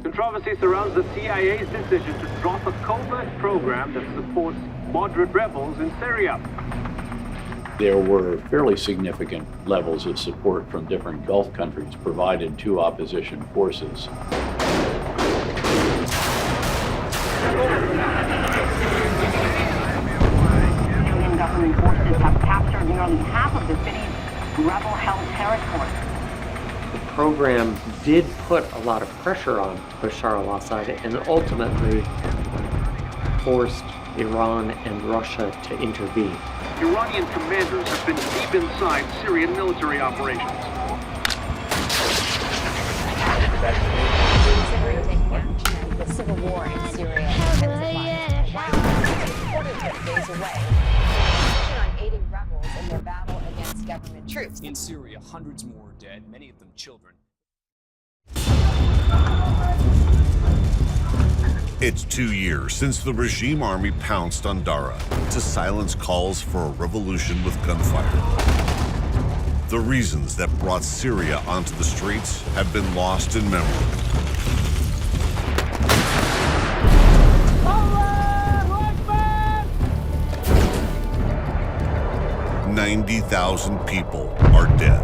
Controversy surrounds the CIA's decision to drop a covert program that supports moderate rebels in Syria. There were fairly significant levels of support from different Gulf countries provided to opposition forces. Syrian government forces have captured nearly half of the city's rebel-held territory. The program did put a lot of pressure on Bashar al-Assad and ultimately forced Iran and Russia to intervene. Iranian commanders have been deep inside Syrian military operations. The civil war in Syria intensifies. While reported days away, on aiding rebels in their battle against government troops. In Syria, hundreds more are dead, many of them children. It's 2 years since the regime army pounced on Dara to silence calls for a revolution with gunfire. The reasons that brought Syria onto the streets have been lost in memory. Allah! 90,000 people are dead.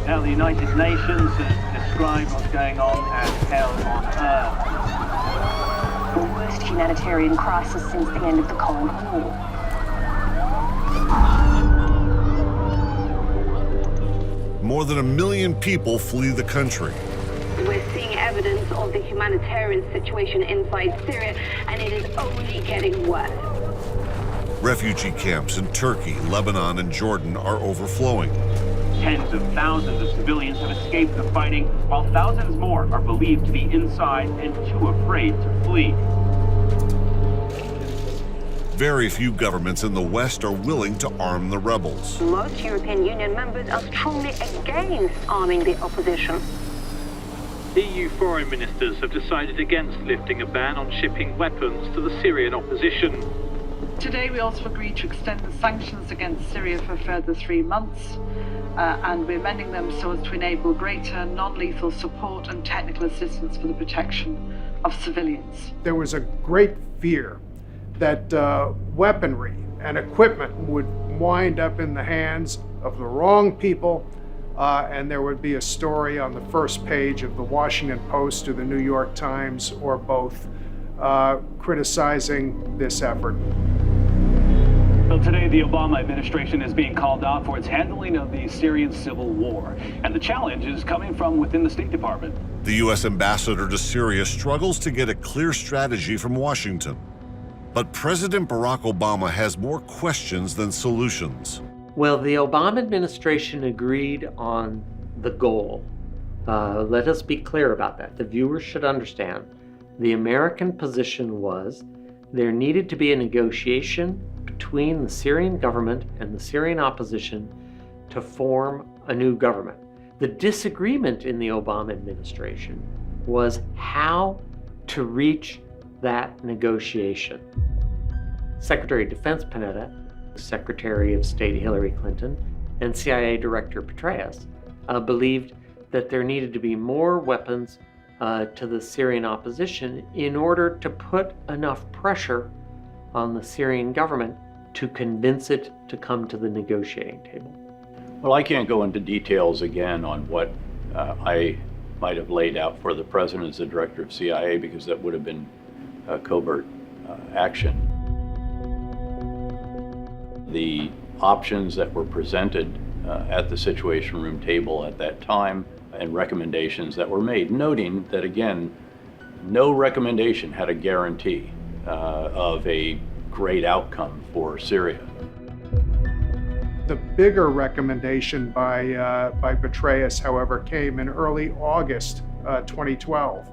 Now the United Nations has described what's going on as hell on earth. The worst humanitarian crisis since the end of the Cold War. More than 1 million people flee the country. We're seeing evidence of the humanitarian situation inside Syria, and it is only getting worse. Refugee camps in Turkey, Lebanon, and Jordan are overflowing. Tens of thousands of civilians have escaped the fighting, while thousands more are believed to be inside and too afraid to flee. Very few governments in the West are willing to arm the rebels. Most European Union members are strongly against arming the opposition. EU foreign ministers have decided against lifting a ban on shipping weapons to the Syrian opposition. Today we also agreed to extend the sanctions against Syria for a further 3 months, and we're amending them so as to enable greater non-lethal support and technical assistance for the protection of civilians. There was a great fear that weaponry and equipment would wind up in the hands of the wrong people, and there would be a story on the first page of the Washington Post or the New York Times or both criticizing this effort. Well, today the Obama administration is being called out for its handling of the Syrian civil war, and the challenge is coming from within the State Department. The U.S. ambassador to Syria struggles to get a clear strategy from Washington. But President Barack Obama has more questions than solutions. Well, the Obama administration agreed on the goal. Let us be clear about that. The viewers should understand. The American position was there needed to be a negotiation between the Syrian government and the Syrian opposition to form a new government. The disagreement in the Obama administration was how to reach that negotiation. Secretary of Defense Panetta, Secretary of State Hillary Clinton, and CIA Director Petraeus believed that there needed to be more weapons to the Syrian opposition in order to put enough pressure on the Syrian government to convince it to come to the negotiating table. Well, I can't go into details again on what I might have laid out for the president as the director of CIA, because that would have been covert action. The options that were presented at the Situation Room table at that time and recommendations that were made, noting that, again, no recommendation had a guarantee of a great outcome for Syria. The bigger recommendation by Petraeus, however, came in early August 2012,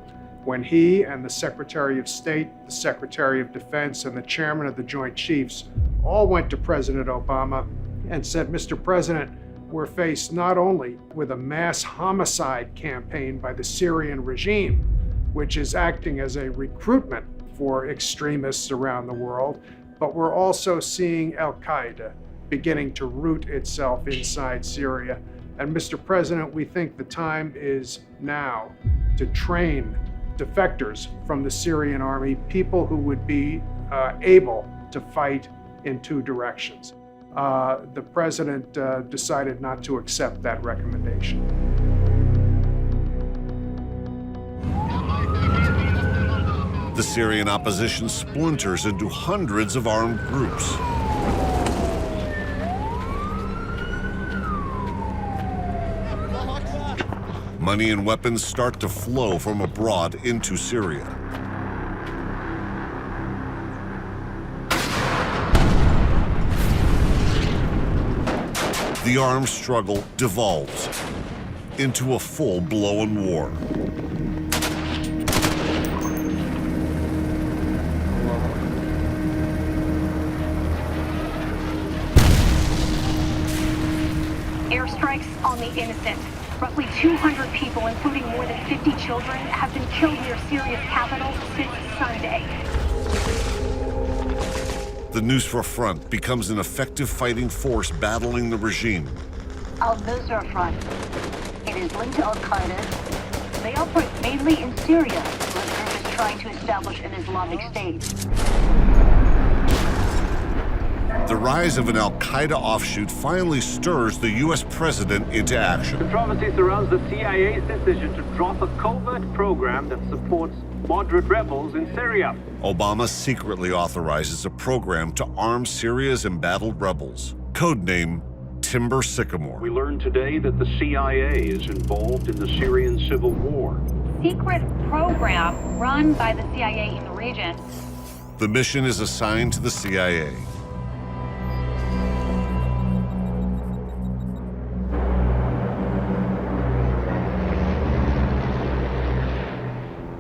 when he and the Secretary of State, the Secretary of Defense, and the Chairman of the Joint Chiefs all went to President Obama and said, Mr. President, we're faced not only with a mass homicide campaign by the Syrian regime, which is acting as a recruitment for extremists around the world, but we're also seeing al-Qaeda beginning to root itself inside Syria. And Mr. President, we think the time is now. to train defectors from the Syrian army, people who would be able to fight in two directions. The president decided not to accept that recommendation. The Syrian opposition splinters into hundreds of armed groups. Money and weapons start to flow from abroad into Syria. The armed struggle devolves into a full-blown war. Airstrikes on the innocent. Roughly 200 people, including more than 50 children, have been killed near Syria's capital since Sunday. The Nusra Front becomes an effective fighting force battling the regime. Al-Nusra Front. It is linked to al-Qaeda. They operate mainly in Syria, where the group is trying to establish an Islamic State. The rise of an al-Qaeda offshoot finally stirs the U.S. president into action. Controversy surrounds the CIA's decision to drop a covert program that supports moderate rebels in Syria. Obama secretly authorizes a program to arm Syria's embattled rebels, codename Timber Sycamore. We learned today that the CIA is involved in the Syrian civil war. Secret program run by the CIA in the region. The mission is assigned to the CIA.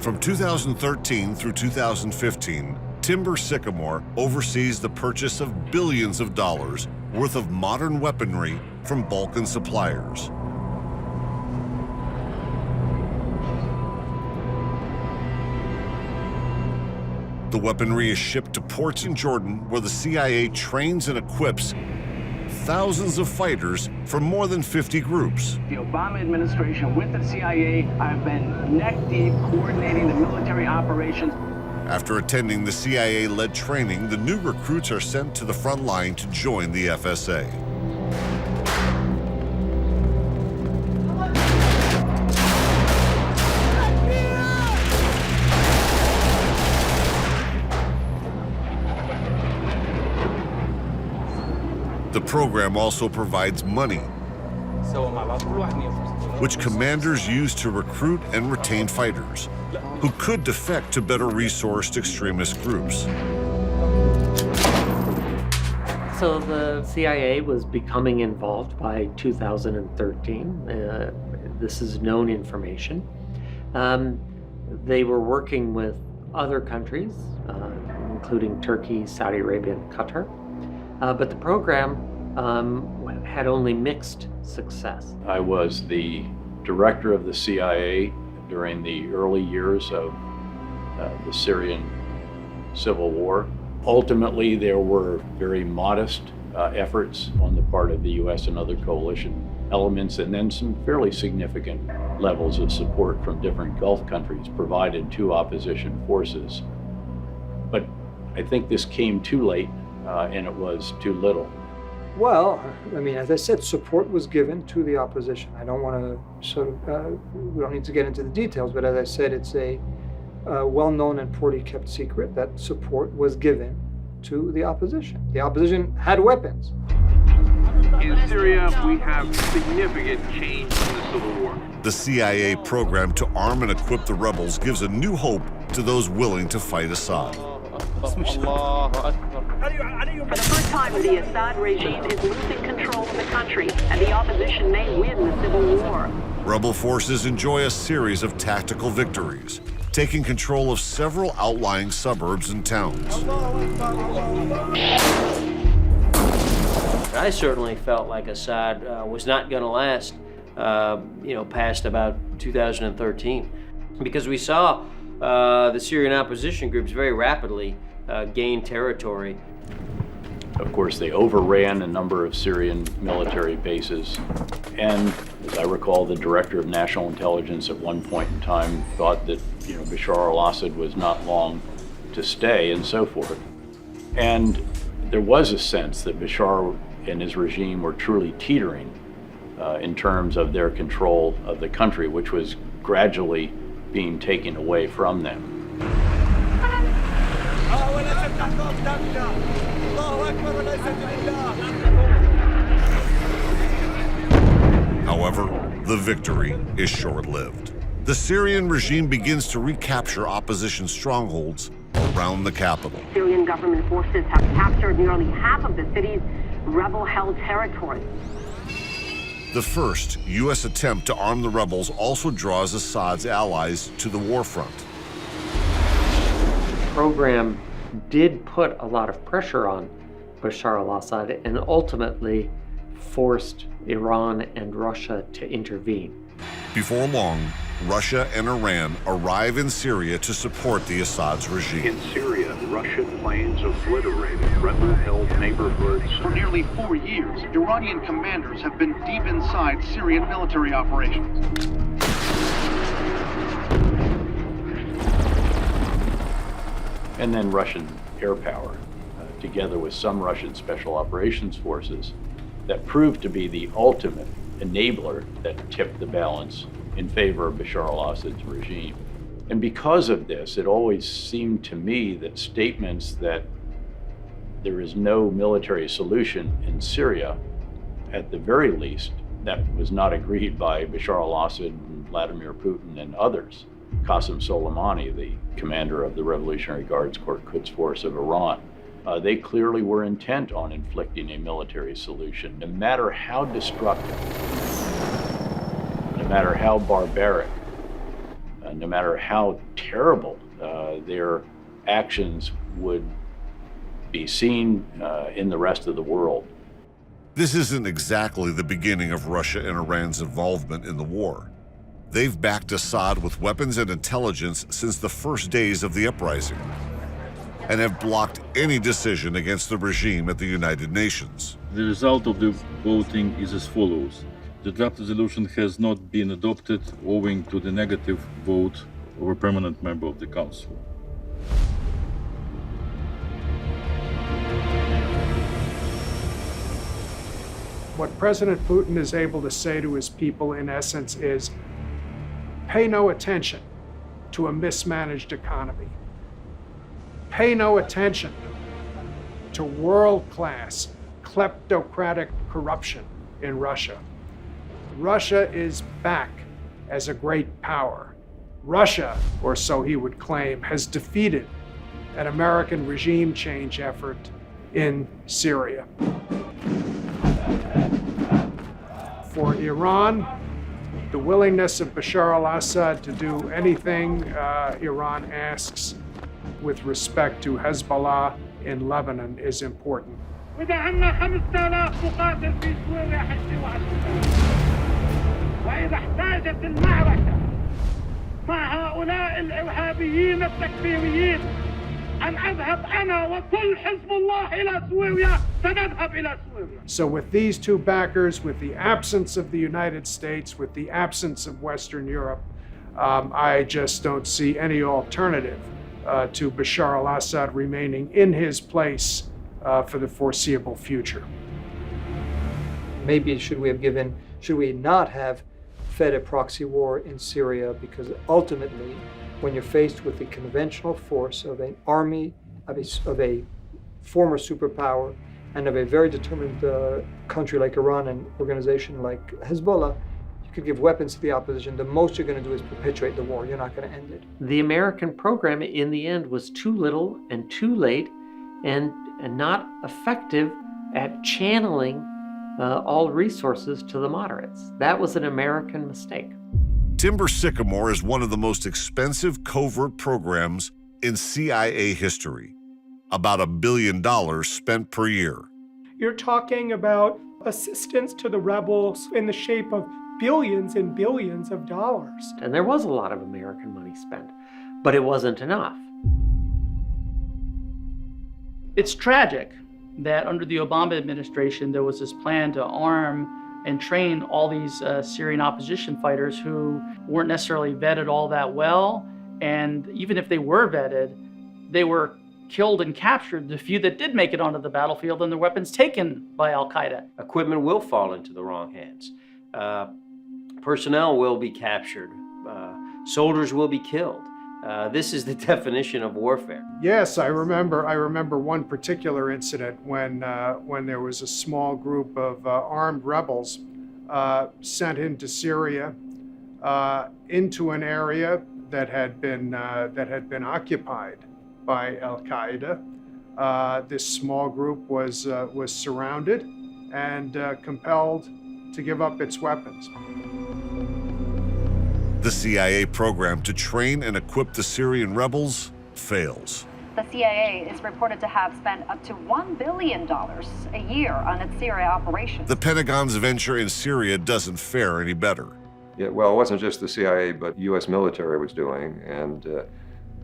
From 2013 through 2015, Timber Sycamore oversees the purchase of billions of dollars worth of modern weaponry from Balkan suppliers. The weaponry is shipped to ports in Jordan, where the CIA trains and equips thousands of fighters from more than 50 groups. The Obama administration with the CIA have been neck-deep coordinating the military operations. After attending the CIA-led training, the new recruits are sent to the front line to join the FSA. The program also provides money, which commanders use to recruit and retain fighters, who could defect to better resourced extremist groups. So the CIA was becoming involved by 2013. This is known information. They were working with other countries, including Turkey, Saudi Arabia, and Qatar. But the program had only mixed success. I was the director of the CIA during the early years of the Syrian civil war. Ultimately, there were very modest efforts on the part of the U.S. and other coalition elements, and then some fairly significant levels of support from different Gulf countries provided to opposition forces. But I think this came too late, and it was too little. Well, I mean, as I said, support was given to the opposition. I don't want to we don't need to get into the details, but as I said, it's a well-known and poorly kept secret that support was given to the opposition. The opposition had weapons. In Syria, we have significant change in the civil war. The CIA program to arm and equip the rebels gives a new hope to those willing to fight Assad. For the first time, the Assad regime is losing control of the country, and the opposition may win the civil war. Rebel forces enjoy a series of tactical victories, taking control of several outlying suburbs and towns. I certainly felt like Assad was not going to last, past about 2013, because we saw the Syrian opposition groups very rapidly gain territory. Of course, they overran a number of Syrian military bases. And as I recall, the director of national intelligence at one point in time thought that, Bashar al-Assad was not long to stay and so forth. And there was a sense that Bashar and his regime were truly teetering in terms of their control of the country, which was gradually being taken away from them. However, the victory is short-lived. The Syrian regime begins to recapture opposition strongholds around the capital. Syrian government forces have captured nearly half of the city's rebel-held territory. The first U.S. attempt to arm the rebels also draws Assad's allies to the war front. The program did put a lot of pressure on Bashar al-Assad and ultimately forced Iran and Russia to intervene. Before long, Russia and Iran arrive in Syria to support the Assad's regime. In Syria, Russian planes obliterated rebel-held neighborhoods. For nearly 4 years, Iranian commanders have been deep inside Syrian military operations. And then Russian air power, together with some Russian special operations forces, that proved to be the ultimate enabler that tipped the balance in favor of Bashar al-Assad's regime. And because of this, it always seemed to me that statements that there is no military solution in Syria, at the very least, that was not agreed by Bashar al-Assad and Vladimir Putin and others. Qasem Soleimani, the commander of the Revolutionary Guards Corps Quds Force of Iran, they clearly were intent on inflicting a military solution, no matter how destructive, no matter how barbaric, no matter how terrible their actions would be seen in the rest of the world. This isn't exactly the beginning of Russia and Iran's involvement in the war. They've backed Assad with weapons and intelligence since the first days of the uprising, and have blocked any decision against the regime at the United Nations. The result of the voting is as follows. The draft resolution has not been adopted owing to the negative vote of a permanent member of the Council. What President Putin is able to say to his people, in essence, is pay no attention to a mismanaged economy. Pay no attention to world-class kleptocratic corruption in Russia. Russia is back as a great power. Russia, or so he would claim, has defeated an American regime change effort in Syria. For Iran, the willingness of Bashar al-Assad to do anything Iran asks with respect to Hezbollah in Lebanon is important. وإذا عندنا 5000 مقاتل في سوريا حيصيروا على وإذا احتاجت المعركة مع هؤلاء الإرهابيين التكفيريين أن أذهب أنا وكل حزب الله إلى سوريا سنذهب إلى سوريا. So with these two backers, with the absence of the United States, with the absence of Western Europe, I just don't see any alternative to Bashar al-Assad remaining in his place for the foreseeable future. Maybe should we not have fed a proxy war in Syria, because ultimately, when you're faced with the conventional force of an army, of a former superpower, and of a very determined country like Iran and organization like Hezbollah, you could give weapons to the opposition. The most you're going to do is perpetuate the war. You're not going to end it. The American program in the end was too little and too late and not effective at channeling all resources to the moderates. That was an American mistake. Timber Sycamore is one of the most expensive covert programs in CIA history. About $1 billion spent per year. You're talking about assistance to the rebels in the shape of billions and billions of dollars. And there was a lot of American money spent, but it wasn't enough. It's tragic that under the Obama administration, there was this plan to arm and train all these Syrian opposition fighters who weren't necessarily vetted all that well. And even if they were vetted, they were killed and captured, the few that did make it onto the battlefield, and their weapons taken by al-Qaeda. Equipment will fall into the wrong hands. Personnel will be captured. Soldiers will be killed. This is the definition of warfare. Yes, I remember one particular incident when there was a small group of armed rebels sent into Syria, into an area that had been occupied by al-Qaeda. This small group was surrounded and compelled to give up its weapons. The CIA program to train and equip the Syrian rebels fails. The CIA is reported to have spent up to $1 billion a year on its Syria operation. The Pentagon's venture in Syria doesn't fare any better. Yeah, well, it wasn't just the CIA, but U.S. military was doing, and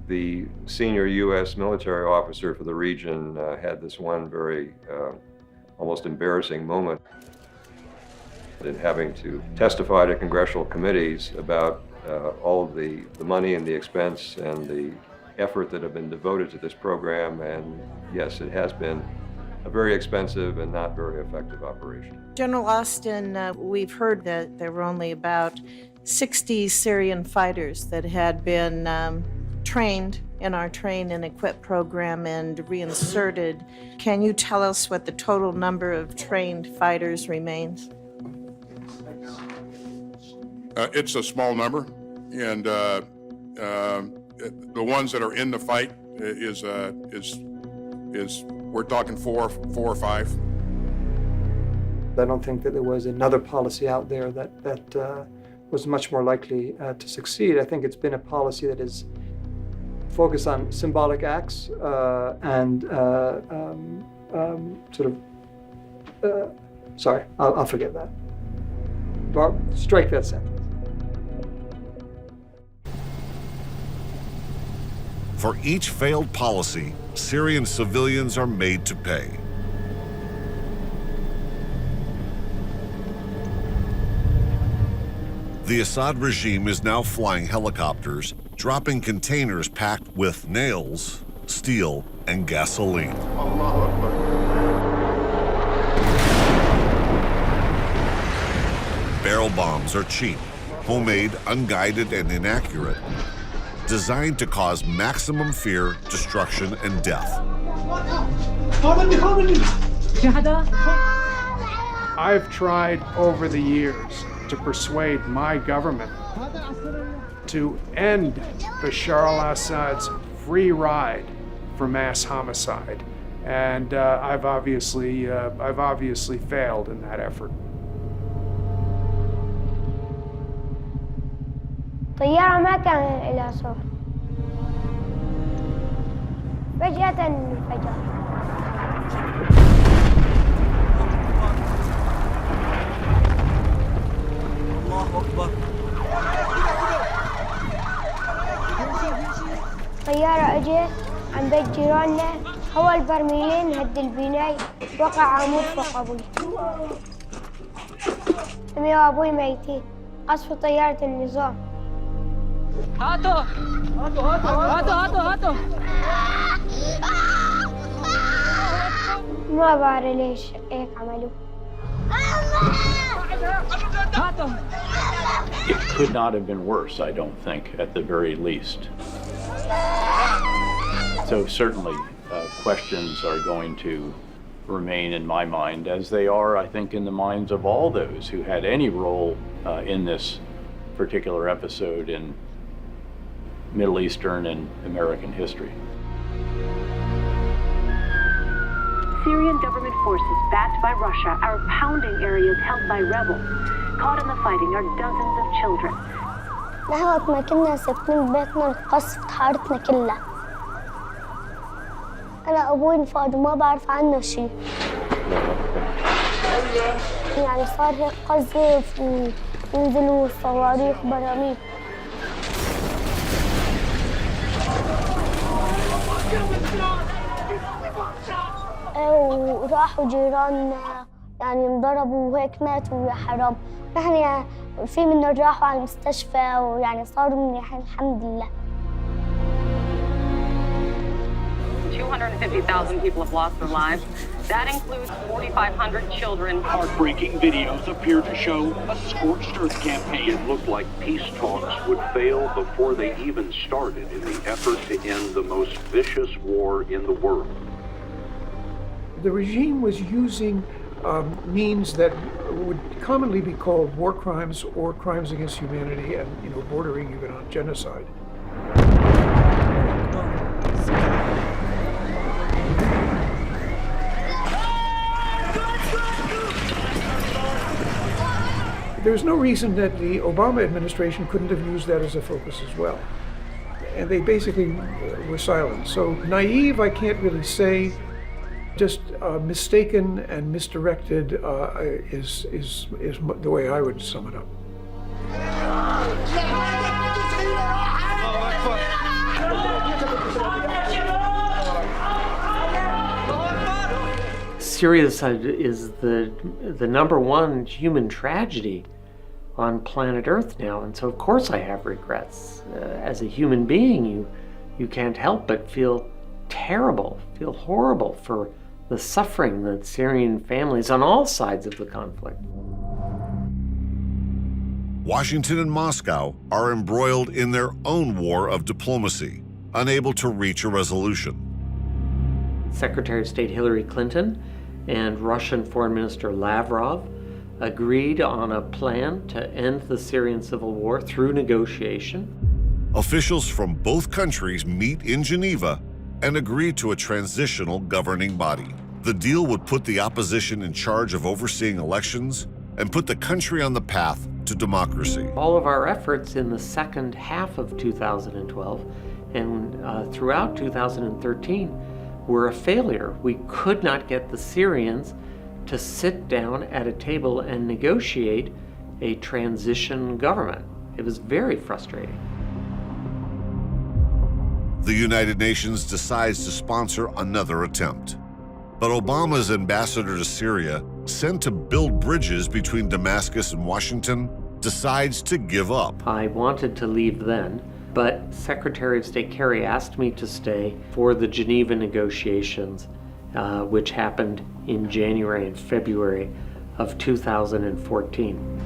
the senior U.S. military officer for the region had this one very almost embarrassing moment in having to testify to congressional committees about all of the money and the expense and the effort that have been devoted to this program. And yes, it has been a very expensive and not very effective operation. General Austin, we've heard that there were only about 60 Syrian fighters that had been trained in our train and equip program and reinserted. Can you tell us what the total number of trained fighters remains? It's a small number, and the ones that are in the fight is we're talking four or five. I don't think that there was another policy out there that was much more likely to succeed. I think it's been a policy that is focused on symbolic acts and sorry, I'll forget that. Or strike that sentence. For each failed policy, Syrian civilians are made to pay. The Assad regime is now flying helicopters, dropping containers packed with nails, steel, and gasoline. Barrel bombs are cheap, homemade, unguided, and inaccurate, designed to cause maximum fear, destruction, and death. I've tried over the years to persuade my government to end Bashar al-Assad's free ride for mass homicide, and I've obviously failed in that effort. طيارة ما كان لها صوت فجأة انفجر الله أكبر طيارة اجت عن بيت جيراننا هوا البرميلين هد البناي وقع عمود فوق أبوي أمي وأبوي ميتين قصفوا طيارة النظام هاتوا هاتوا هاتوا هاتوا هاتوا ما بعرف ليش هيك عملوا It could not have been worse, I don't think, at the very least. So certainly questions are going to remain in my mind, as they are, I think, in the minds of all those who had any role in this particular episode in Middle Eastern and American history. Syrian government forces backed by Russia are pounding areas held by rebels. Caught in the fighting are dozens of children. لهوت ما كنا ساكنين بيتنا انقصت حارتنا كلها. أنا أبوي انفقد وما بعرف عنه شيء. يعني صار هيك قذف وينزلوا صواريخ براميل. وراحوا جيراننا يعني انضربوا وهيك ماتوا يا حرام. نحن في منهم راحوا على المستشفى ويعني صاروا منيحين الحمد لله. 250,000 people have lost their lives. That includes 4,500 children. Heartbreaking videos appear to show a scorched earth campaign. It looked like peace talks would fail before they even started in the effort to end the most vicious war in the world. The regime was using means that would commonly be called war crimes or crimes against humanity, and bordering even on genocide. There's no reason that the Obama administration couldn't have used that as a focus as well. And they basically were silent. So naive, I can't really say. Just mistaken and misdirected is the way I would sum it up. Syria is the number one human tragedy on planet Earth now, and so of course I have regrets. As a human being, you can't help but feel terrible, feel horrible for the suffering that Syrian families on all sides of the conflict. Washington and Moscow are embroiled in their own war of diplomacy, unable to reach a resolution. Secretary of State Hillary Clinton and Russian Foreign Minister Lavrov agreed on a plan to end the Syrian civil war through negotiation. Officials from both countries meet in Geneva and agree to a transitional governing body. The deal would put the opposition in charge of overseeing elections and put the country on the path to democracy. All of our efforts in the second half of 2012 and throughout 2013 were a failure. We could not get the Syrians to sit down at a table and negotiate a transition government. It was very frustrating. The United Nations decides to sponsor another attempt. But Obama's ambassador to Syria, sent to build bridges between Damascus and Washington, decides to give up. I wanted to leave then, but Secretary of State Kerry asked me to stay for the Geneva negotiations, which happened in January and February of 2014.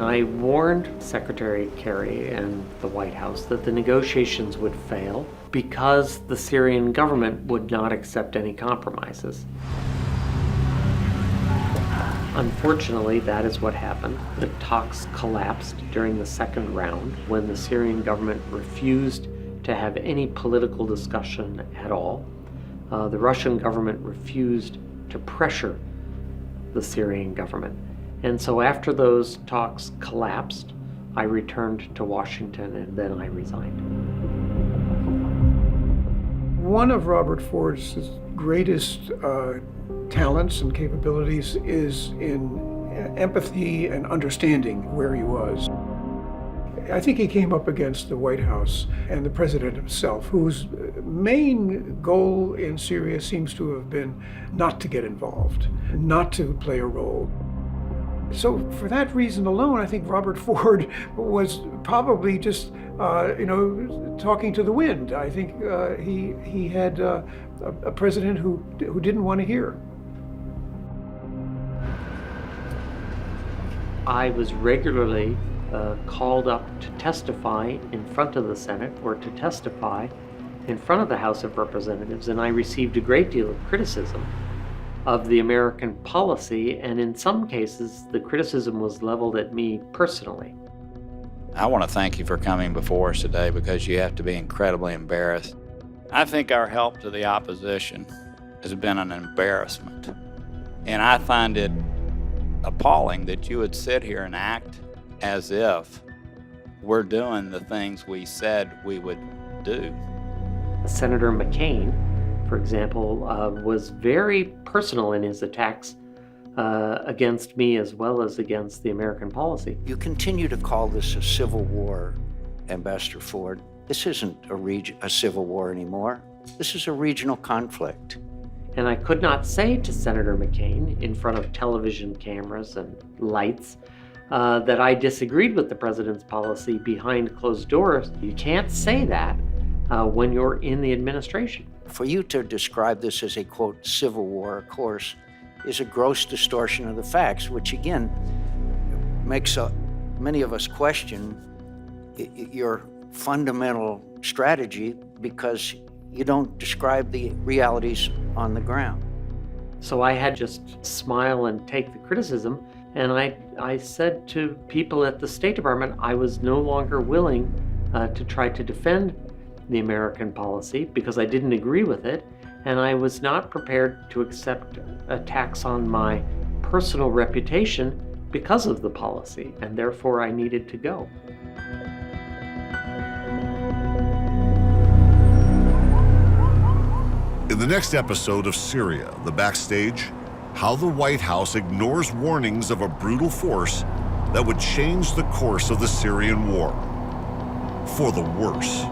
I warned Secretary Kerry and the White House that the negotiations would fail because the Syrian government would not accept any compromises. Unfortunately, that is what happened. The talks collapsed during the second round when the Syrian government refused to have any political discussion at all. The Russian government refused to pressure the Syrian government. And so after those talks collapsed, I returned to Washington and then I resigned. One of Robert Ford's greatest talents and capabilities is in empathy and understanding where he was. I think he came up against the White House and the president himself, whose main goal in Syria seems to have been not to get involved, not to play a role. So for that reason alone, I think Robert Ford was probably just, talking to the wind. I think he had a president who didn't want to hear. I was regularly called up to testify in front of the Senate or to testify in front of the House of Representatives, and I received a great deal of criticism of the American policy, and in some cases, the criticism was leveled at me personally. I want to thank you for coming before us today because you have to be incredibly embarrassed. I think our help to the opposition has been an embarrassment, and I find it appalling that you would sit here and act as if we're doing the things we said we would do. Senator McCain, for example, was very personal in his attacks against me as well as against the American policy. You continue to call this a civil war, Ambassador Ford. This isn't a civil war anymore. This is a regional conflict. And I could not say to Senator McCain in front of television cameras and lights that I disagreed with the president's policy behind closed doors. You can't say that when you're in the administration. For you to describe this as a, quote, civil war, of course, is a gross distortion of the facts, which again makes many of us question your fundamental strategy because you don't describe the realities on the ground. So I had just smile and take the criticism, and I said to people at the State Department I was no longer willing to try to defend the American policy because I didn't agree with it, and I was not prepared to accept attacks on my personal reputation because of the policy, and therefore I needed to go. In the next episode of Syria, The Backstage, how the White House ignores warnings of a brutal force that would change the course of the Syrian war for the worse.